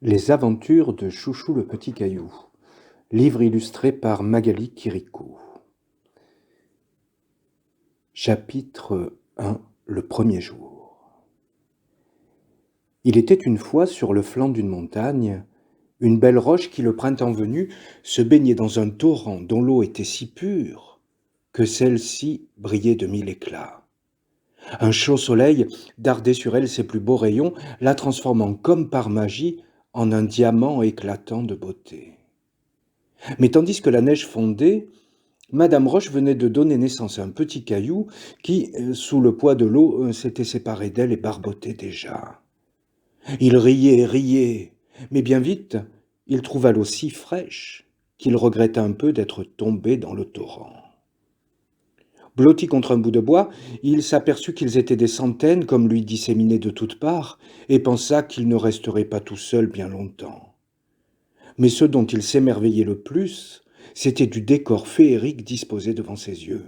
Les aventures de Chouchou le petit caillou. Livre illustré par Magali Quirico. Chapitre 1. Le premier jour. Il était une fois sur le flanc d'une montagne, une belle roche qui, le printemps venu, se baignait dans un torrent dont l'eau était si pure que celle-ci brillait de mille éclats. Un chaud soleil dardait sur elle ses plus beaux rayons, la transformant comme par magie en un diamant éclatant de beauté. Mais tandis que la neige fondait, Madame Roche venait de donner naissance à un petit caillou qui, sous le poids de l'eau, s'était séparé d'elle et barbotait déjà. Il riait, mais bien vite, il trouva l'eau si fraîche qu'il regretta un peu d'être tombé dans le torrent. Blotti contre un bout de bois, il s'aperçut qu'ils étaient des centaines, comme lui disséminés de toutes parts, et pensa qu'il ne resterait pas tout seul bien longtemps. Mais ce dont il s'émerveillait le plus, c'était du décor féerique disposé devant ses yeux.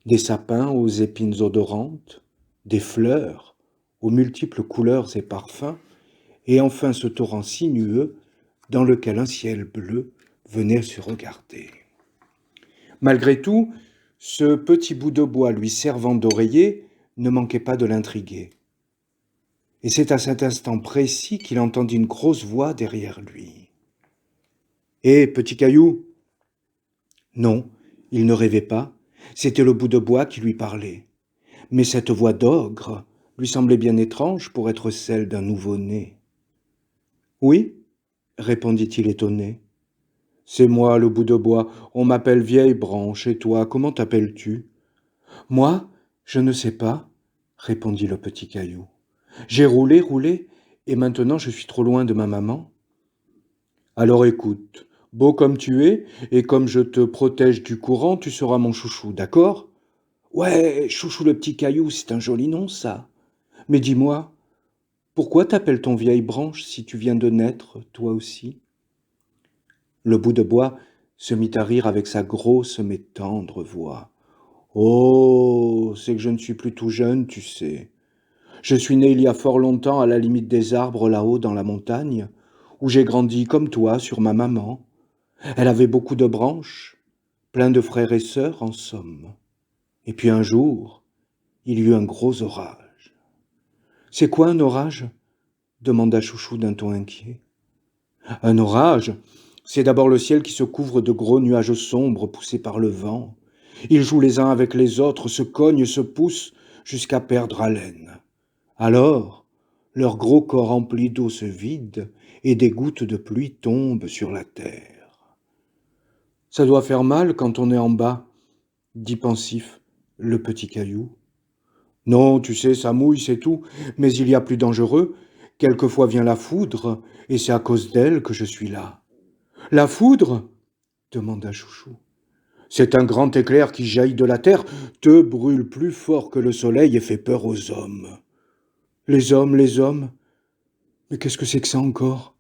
Des sapins aux épines odorantes, des fleurs aux multiples couleurs et parfums, et enfin ce torrent sinueux dans lequel un ciel bleu venait se regarder. Malgré tout, ce petit bout de bois lui servant d'oreiller ne manquait pas de l'intriguer. Et c'est à cet instant précis qu'il entendit une grosse voix derrière lui. « Hé, petit caillou !» Non, il ne rêvait pas, c'était le bout de bois qui lui parlait. Mais cette voix d'ogre lui semblait bien étrange pour être celle d'un nouveau-né. « Oui ?» répondit-il étonné. « C'est moi, le bout de bois, on m'appelle Vieille Branche, et toi, comment t'appelles-tu ?»« Moi, je ne sais pas, » répondit le petit caillou. « J'ai roulé, et maintenant je suis trop loin de ma maman. »« Alors écoute, beau comme tu es, et comme je te protège du courant, tu seras mon chouchou, d'accord ? » ?»« Ouais, Chouchou le petit caillou, c'est un joli nom, ça. Mais dis-moi, pourquoi t'appelle-t-on Vieille Branche si tu viens de naître, toi aussi ?» Le bout de bois se mit à rire avec sa grosse mais tendre voix. « Oh, c'est que je ne suis plus tout jeune, tu sais. Je suis né il y a fort longtemps à la limite des arbres là-haut dans la montagne, où j'ai grandi comme toi sur ma maman. Elle avait beaucoup de branches, plein de frères et sœurs en somme. Et puis un jour, il y eut un gros orage. »« C'est quoi un orage ?» demanda Chouchou d'un ton inquiet. « Un orage, c'est d'abord le ciel qui se couvre de gros nuages sombres poussés par le vent. Ils jouent les uns avec les autres, se cognent, se poussent, jusqu'à perdre haleine. Alors, leur gros corps rempli d'eau se vide, et des gouttes de pluie tombent sur la terre. »« Ça doit faire mal quand on est en bas, » dit pensif le petit caillou. « Non, tu sais, ça mouille, c'est tout, mais il y a plus dangereux. Quelquefois vient la foudre, et c'est à cause d'elle que je suis là. »« La foudre ?» demanda Chouchou. « C'est un grand éclair qui jaillit de la terre, te brûle plus fort que le soleil et fait peur aux hommes. »« Les hommes ? Mais qu'est-ce que c'est que ça encore ? » ?»«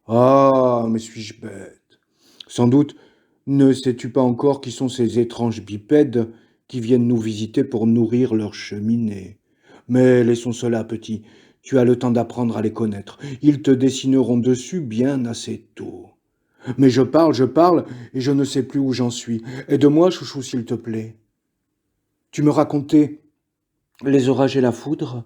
Ah, mais suis-je bête ? Sans doute ne sais-tu pas encore qui sont ces étranges bipèdes qui viennent nous visiter pour nourrir leur cheminée. Mais laissons cela, petit, tu as le temps d'apprendre à les connaître. Ils te dessineront dessus bien assez tôt. Mais je parle, et je ne sais plus où j'en suis. Aide-moi, Chouchou, s'il te plaît. »« Tu me racontais les orages et la foudre ?»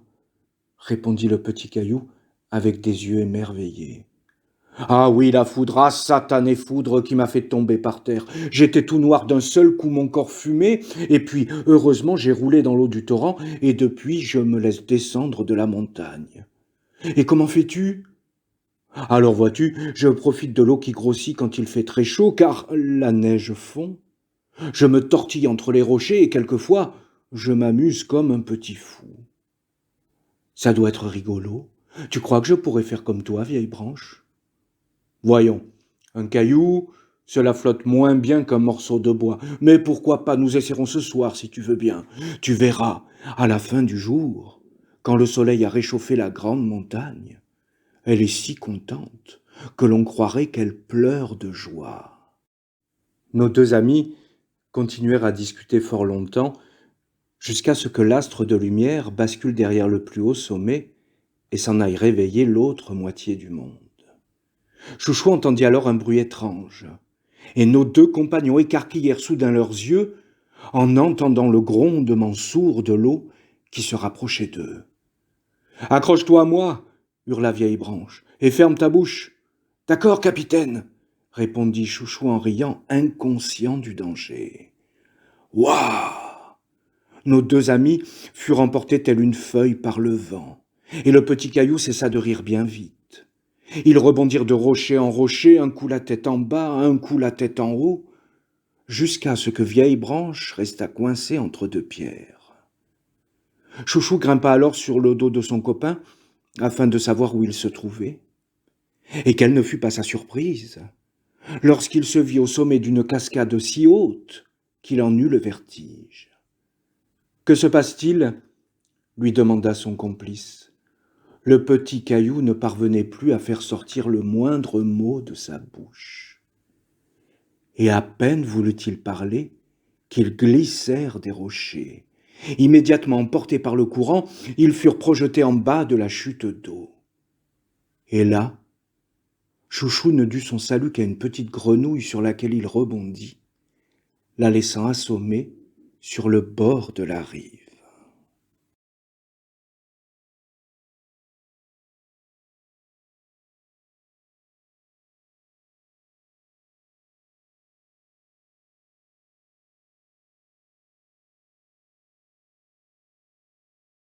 répondit le petit caillou avec des yeux émerveillés. « Ah oui, la foudre, ah satanée foudre qui m'a fait tomber par terre. J'étais tout noir d'un seul coup, mon corps fumait, et puis, heureusement, j'ai roulé dans l'eau du torrent, et depuis, je me laisse descendre de la montagne. Et comment fais-tu ? Alors vois-tu, je profite de l'eau qui grossit quand il fait très chaud, car la neige fond. Je me tortille entre les rochers, et quelquefois, je m'amuse comme un petit fou. Ça doit être rigolo. Tu crois que je pourrais faire comme toi, Vieille Branche ? Voyons, un caillou, cela flotte moins bien qu'un morceau de bois. Mais pourquoi pas, nous essaierons ce soir, si tu veux bien. Tu verras, à la fin du jour, quand le soleil a réchauffé la grande montagne, elle est si contente que l'on croirait qu'elle pleure de joie. » Nos deux amis continuèrent à discuter fort longtemps, jusqu'à ce que l'astre de lumière bascule derrière le plus haut sommet et s'en aille réveiller l'autre moitié du monde. Chouchou entendit alors un bruit étrange, et nos deux compagnons écarquillèrent soudain leurs yeux en entendant le grondement sourd de l'eau qui se rapprochait d'eux. « Accroche-toi à moi !» hurla Vieille Branche, « et ferme ta bouche !»« D'accord, capitaine !» répondit Chouchou en riant, inconscient du danger. « Ouah !» Nos deux amis furent emportés telle une feuille par le vent, et le petit Caillou cessa de rire bien vite. Ils rebondirent de rocher en rocher, un coup la tête en bas, un coup la tête en haut, jusqu'à ce que Vieille Branche restât coincée entre deux pierres. Chouchou grimpa alors sur le dos de son copain, afin de savoir où il se trouvait. Et quelle ne fut pas sa surprise, lorsqu'il se vit au sommet d'une cascade si haute qu'il en eut le vertige. « Que se passe-t-il » lui demanda son complice. Le petit Caillou ne parvenait plus à faire sortir le moindre mot de sa bouche. Et à peine voulut-il parler qu'ils glissèrent des rochers. Immédiatement emportés par le courant, ils furent projetés en bas de la chute d'eau. Et là, Chouchou ne dut son salut qu'à une petite grenouille sur laquelle il rebondit, la laissant assommer sur le bord de la rive.